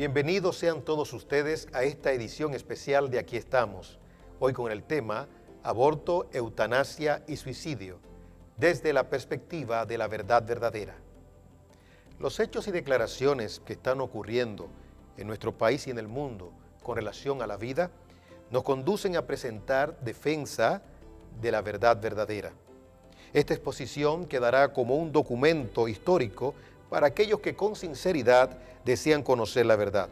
Bienvenidos sean todos ustedes a esta edición especial de Aquí estamos, hoy con el tema Aborto, Eutanasia y Suicidio, desde la perspectiva de la verdad verdadera. Los hechos y declaraciones que están ocurriendo en nuestro país y en el mundo con relación a la vida nos conducen a presentar defensa de la verdad verdadera. Esta exposición quedará como un documento histórico para aquellos que con sinceridad desean conocer la verdad.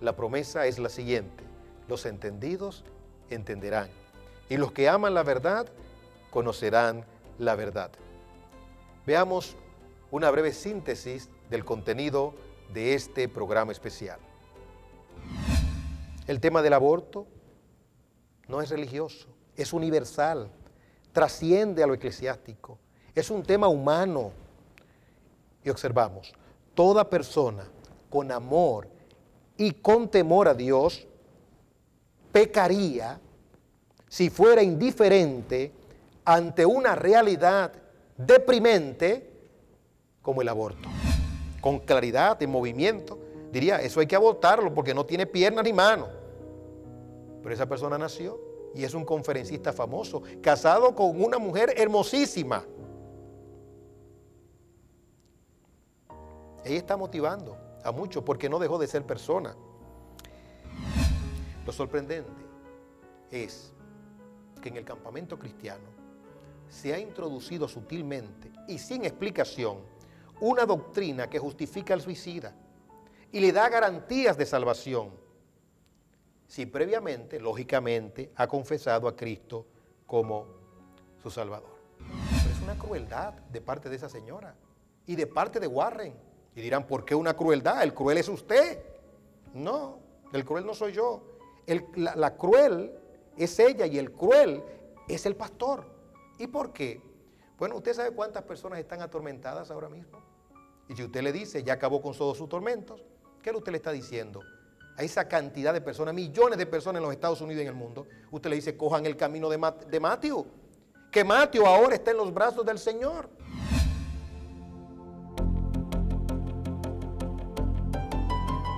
La promesa es la siguiente: los entendidos entenderán, y los que aman la verdad conocerán la verdad. Veamos una breve síntesis del contenido de este programa especial. El tema del aborto no es religioso, es universal, trasciende a lo eclesiástico, es un tema humano. Y observamos, toda persona con amor y con temor a Dios pecaría si fuera indiferente ante una realidad deprimente como el aborto. Con claridad, en movimiento, diría, eso hay que abortarlo porque no tiene piernas ni manos. Pero esa persona nació y es un conferencista famoso, casado con una mujer hermosísima. Ella está motivando a muchos porque no dejó de ser persona. Lo sorprendente es que en el campamento cristiano se ha introducido sutilmente y sin explicación una doctrina que justifica al suicida y le da garantías de salvación si previamente, lógicamente, ha confesado a Cristo como su Salvador. Pero es una crueldad de parte de esa señora y de parte de Warren. Y dirán, ¿por qué una crueldad? El cruel es usted. No, el cruel no soy yo. La cruel es ella y el cruel es el pastor. ¿Y por qué? Bueno, usted sabe cuántas personas están atormentadas ahora mismo. Y si usted le dice, ya acabó con todos sus tormentos, ¿qué usted le está diciendo? A esa cantidad de personas, millones de personas en los Estados Unidos y en el mundo, usted le dice, cojan el camino de Matthew. Que Matthew ahora está en los brazos del Señor.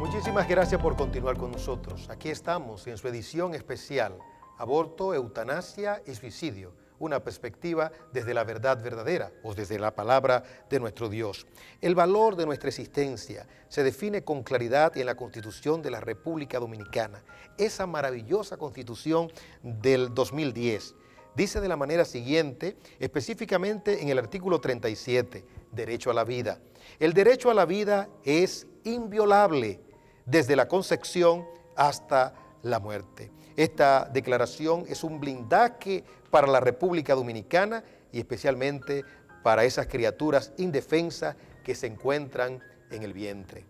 Muchísimas gracias por continuar con nosotros. Aquí estamos en su edición especial, Aborto, Eutanasia y Suicidio, una perspectiva desde la verdad verdadera o desde la palabra de nuestro Dios. El valor de nuestra existencia se define con claridad en la Constitución de la República Dominicana, esa maravillosa Constitución del 2010. Dice de la manera siguiente, específicamente en el artículo 37, derecho a la vida. El derecho a la vida es inviolable desde la concepción hasta la muerte. Esta declaración es un blindaje para la República Dominicana y especialmente para esas criaturas indefensas que se encuentran en el vientre.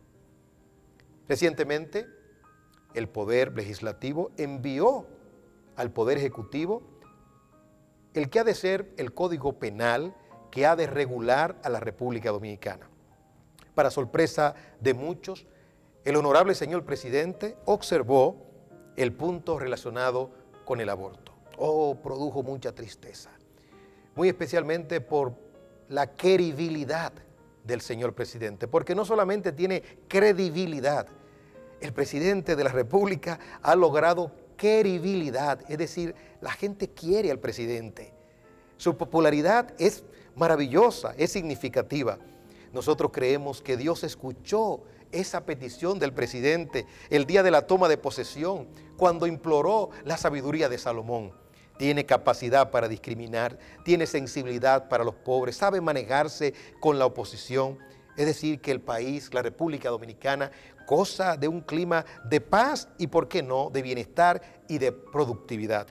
Recientemente, el Poder Legislativo envió al Poder Ejecutivo el que ha de ser el Código Penal que ha de regular a la República Dominicana. Para sorpresa de muchos, el honorable señor presidente observó el punto relacionado con el aborto. Produjo mucha tristeza, muy especialmente por la credibilidad del señor presidente, porque no solamente tiene credibilidad, el presidente de la República ha logrado credibilidad, es decir, la gente quiere al presidente. Su popularidad es maravillosa, es significativa. Nosotros creemos que Dios escuchó esa petición del presidente el día de la toma de posesión, cuando imploró la sabiduría de Salomón. Tiene capacidad para discriminar, tiene sensibilidad para los pobres, sabe manejarse con la oposición. Es decir, que el país, la República Dominicana, goza de un clima de paz y, ¿por qué no?, de bienestar y de productividad.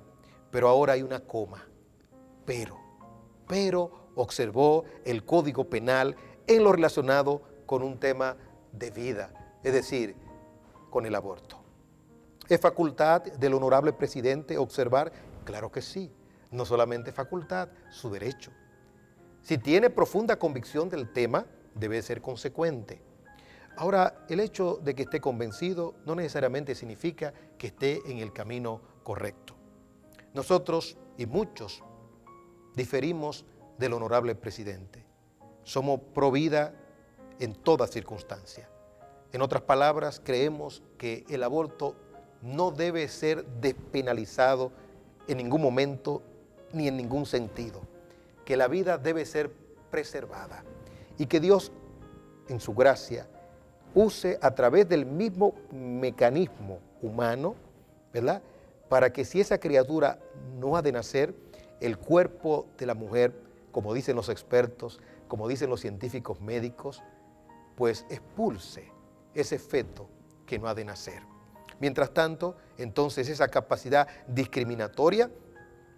Pero ahora hay una coma. Pero observó el Código Penal en lo relacionado con un tema de vida, es decir, con el aborto. ¿Es facultad del honorable presidente observar? Claro que sí, no solamente facultad, su derecho. Si tiene profunda convicción del tema, debe ser consecuente. Ahora, el hecho de que esté convencido no necesariamente significa que esté en el camino correcto. Nosotros y muchos diferimos del honorable presidente. Somos pro vida en toda circunstancia. En otras palabras, creemos que el aborto no debe ser despenalizado en ningún momento ni en ningún sentido, que la vida debe ser preservada y que Dios, en su gracia, use a través del mismo mecanismo humano, ¿verdad?, para que si esa criatura no ha de nacer, el cuerpo de la mujer, como dicen los expertos, como dicen los científicos médicos, pues expulse ese feto que no ha de nacer. Mientras tanto, entonces esa capacidad discriminatoria,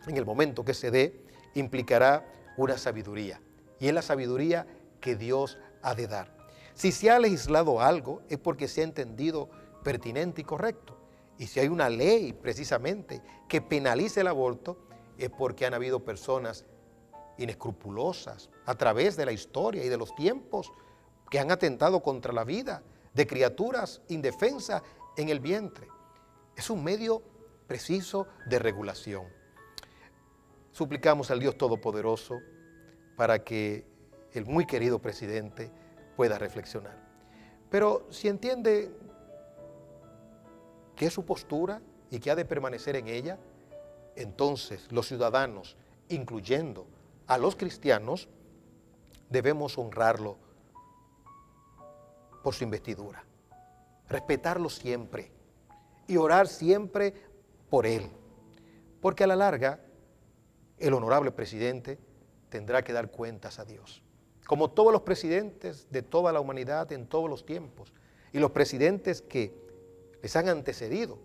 en el momento que se dé, implicará una sabiduría. Y es la sabiduría que Dios ha de dar. Si se ha legislado algo, es porque se ha entendido pertinente y correcto. Y si hay una ley, precisamente, que penalice el aborto, es porque han habido personas inescrupulosas a través de la historia y de los tiempos que han atentado contra la vida de criaturas indefensas en el vientre. Es un medio preciso de regulación. Suplicamos al Dios Todopoderoso para que el muy querido presidente pueda reflexionar. Pero si entiende que es su postura y que ha de permanecer en ella, entonces los ciudadanos, incluyendo a los cristianos, debemos honrarlo por su investidura, respetarlo siempre y orar siempre por él, porque a la larga el honorable presidente tendrá que dar cuentas a Dios, como todos los presidentes de toda la humanidad en todos los tiempos y los presidentes que les han antecedido.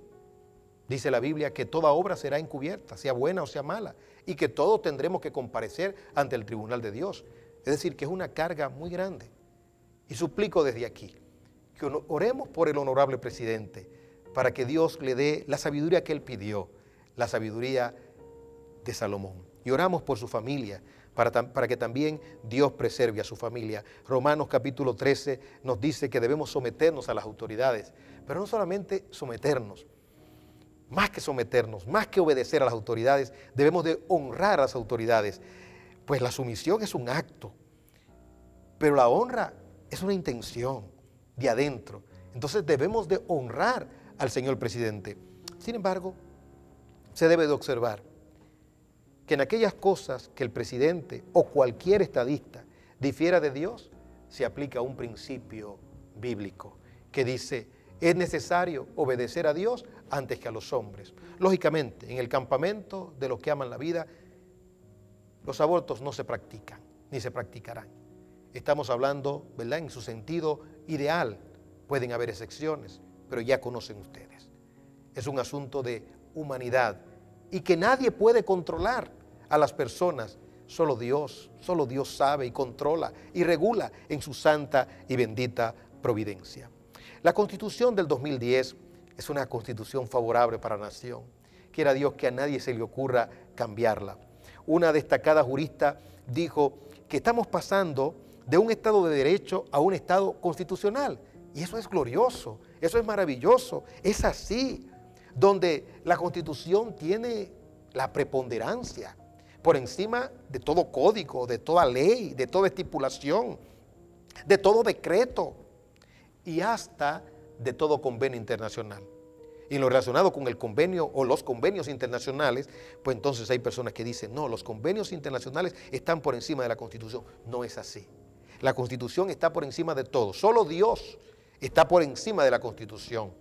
Dice la Biblia que toda obra será encubierta, sea buena o sea mala, y que todos tendremos que comparecer ante el tribunal de Dios. Es decir, que es una carga muy grande. Y suplico desde aquí que oremos por el honorable presidente para que Dios le dé la sabiduría que él pidió, la sabiduría de Salomón. Y oramos por su familia, para que también Dios preserve a su familia. Romanos capítulo 13 nos dice que debemos someternos a las autoridades, pero no solamente someternos, más que obedecer a las autoridades, debemos de honrar a las autoridades, pues la sumisión es un acto, pero la honra es una intención de adentro. Entonces debemos de honrar al señor presidente. Sin embargo, se debe de observar que en aquellas cosas que el presidente o cualquier estadista difiera de Dios, se aplica un principio bíblico que dice: es necesario obedecer a Dios antes que a los hombres. Lógicamente, en el campamento de los que aman la vida, los abortos no se practican, ni se practicarán. Estamos hablando, ¿verdad?, en su sentido ideal. Pueden haber excepciones, pero ya conocen ustedes. Es un asunto de humanidad y que nadie puede controlar a las personas. Solo Dios sabe y controla y regula en su santa y bendita providencia. La Constitución del 2010 es una constitución favorable para la nación. Quiera Dios que a nadie se le ocurra cambiarla. Una destacada jurista dijo que estamos pasando de un Estado de Derecho a un Estado constitucional. Y eso es glorioso, eso es maravilloso, es así, donde la Constitución tiene la preponderancia por encima de todo código, de toda ley, de toda estipulación, de todo decreto y hasta de todo convenio internacional. Y en lo relacionado con el convenio o los convenios internacionales, pues entonces hay personas que dicen: no, los convenios internacionales están por encima de la Constitución. No es así. La Constitución está por encima de todo. Solo Dios está por encima de la Constitución.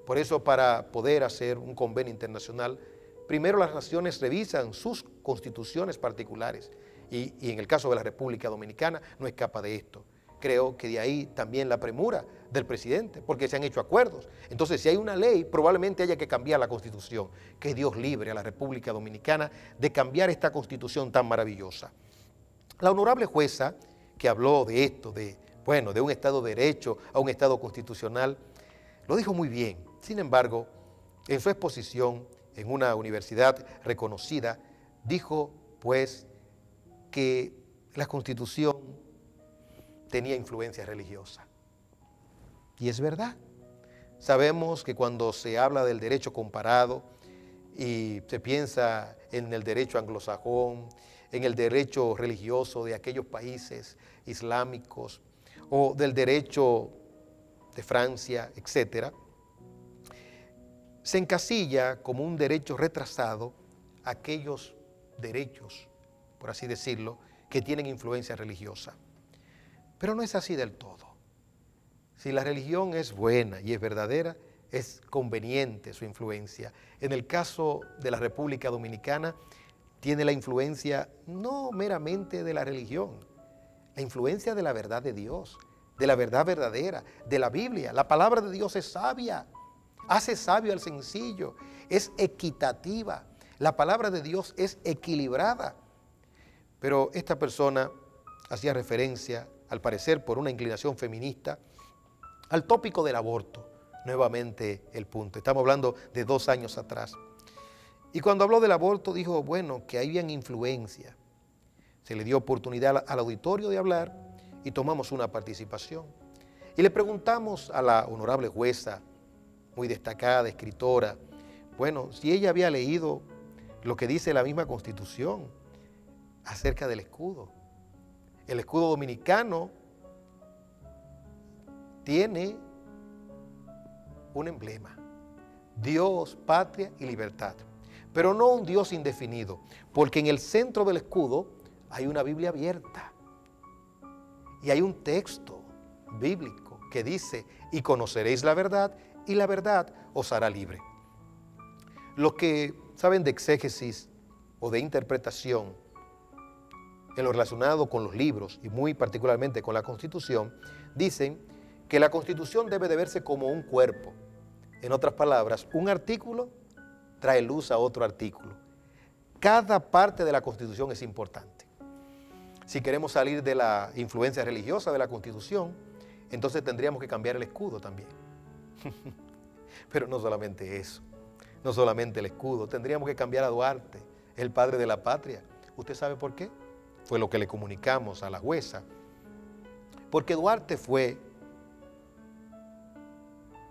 Por eso, para poder hacer un convenio internacional, primero las naciones revisan sus constituciones particulares y en el caso de la República Dominicana no escapa de esto. Creo que de ahí también la premura del presidente, porque se han hecho acuerdos. Entonces, si hay una ley, probablemente haya que cambiar la Constitución. Que Dios libre a la República Dominicana de cambiar esta Constitución tan maravillosa. La honorable jueza que habló de esto, de un Estado de Derecho a un Estado constitucional, lo dijo muy bien. Sin embargo, en su exposición en una universidad reconocida, dijo pues que la Constitución tenía influencia religiosa. Y es verdad. Sabemos que cuando se habla del derecho comparado y se piensa en el derecho anglosajón, en el derecho religioso de aquellos países islámicos o del derecho de Francia, etc., se encasilla como un derecho retrasado aquellos derechos, por así decirlo, que tienen influencia religiosa. Pero no es así del todo. Si la religión es buena y es verdadera, es conveniente su influencia. En el caso de la República Dominicana, tiene la influencia no meramente de la religión, la influencia de la verdad de Dios, de la verdad verdadera, de la Biblia. La palabra de Dios es sabia, hace sabio al sencillo, es equitativa. La palabra de Dios es equilibrada. Pero esta persona hacía referencia, al parecer por una inclinación feminista, al tópico del aborto. Nuevamente el punto. Estamos hablando de 2 años atrás. Y cuando habló del aborto dijo, bueno, que habían influencia. Se le dio oportunidad al auditorio de hablar y tomamos una participación. Y le preguntamos a la honorable jueza, muy destacada, escritora, bueno, si ella había leído lo que dice la misma Constitución acerca del escudo. El escudo dominicano tiene un emblema: Dios, patria y libertad. Pero no un Dios indefinido, porque en el centro del escudo hay una Biblia abierta y hay un texto bíblico que dice, y conoceréis la verdad, y la verdad os hará libre. Los que saben de exégesis o de interpretación en lo relacionado con los libros y muy particularmente con la Constitución, dicen que la Constitución debe de verse como un cuerpo. En otras palabras, un artículo trae luz a otro artículo. Cada parte de la Constitución es importante. Si queremos salir de la influencia religiosa de la Constitución, entonces tendríamos que cambiar el escudo también. Pero no solamente eso, no solamente el escudo, tendríamos que cambiar a Duarte, el padre de la patria. ¿Usted sabe por qué? Fue lo que le comunicamos a la jueza. Porque Duarte fue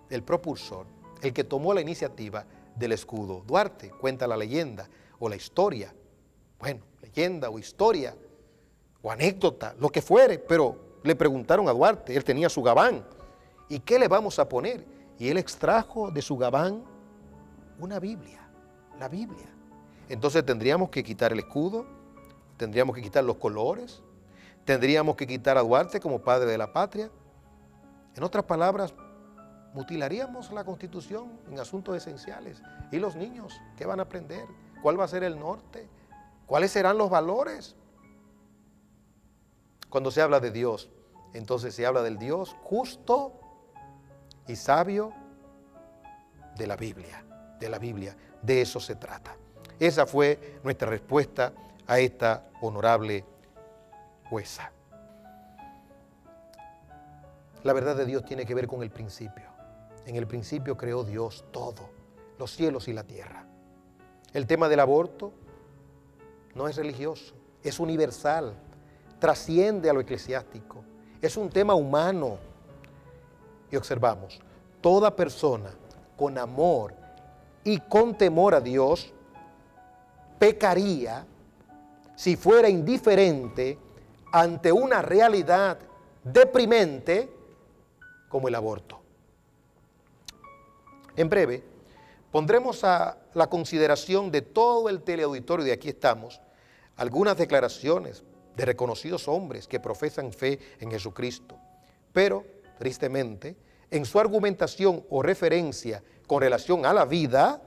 el propulsor, el que tomó la iniciativa del escudo. Duarte, cuenta la leyenda o la historia, bueno, leyenda o historia o anécdota, lo que fuere, pero le preguntaron a Duarte, él tenía su gabán, ¿y qué le vamos a poner? Y él extrajo de su gabán una Biblia, la Biblia. Entonces tendríamos que quitar el escudo, tendríamos que quitar los colores, tendríamos que quitar a Duarte como padre de la patria. En otras palabras, mutilaríamos la Constitución en asuntos esenciales. ¿Y los niños qué van a aprender? ¿Cuál va a ser el norte? ¿Cuáles serán los valores? Cuando se habla de Dios, entonces se habla del Dios justo y sabio de la Biblia, de eso se trata. Esa fue nuestra respuesta a esta honorable jueza. La verdad de Dios tiene que ver con el principio. En el principio creó Dios todo, los cielos y la tierra. El tema del aborto no es religioso, es universal, trasciende a lo eclesiástico, es un tema humano. Y observamos, toda persona con amor y con temor a Dios pecaría si fuera indiferente ante una realidad deprimente como el aborto. En breve, pondremos a la consideración de todo el teleauditorio de Aquí Estamos algunas declaraciones de reconocidos hombres que profesan fe en Jesucristo, pero, tristemente, en su argumentación o referencia con relación a la vida,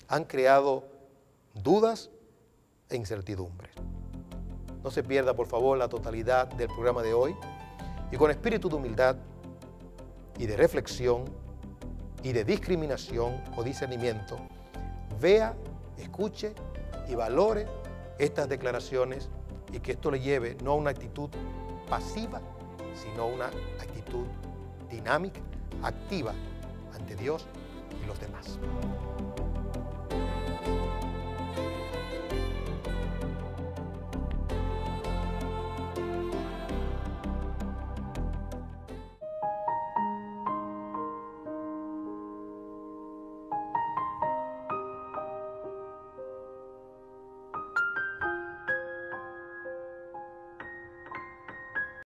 han creado dudas e incertidumbres. No se pierda, por favor, la totalidad del programa de hoy y con espíritu de humildad y de reflexión y de discriminación o discernimiento, vea, escuche y valore estas declaraciones y que esto le lleve no a una actitud pasiva, sino a una actitud dinámica, activa ante Dios y los demás.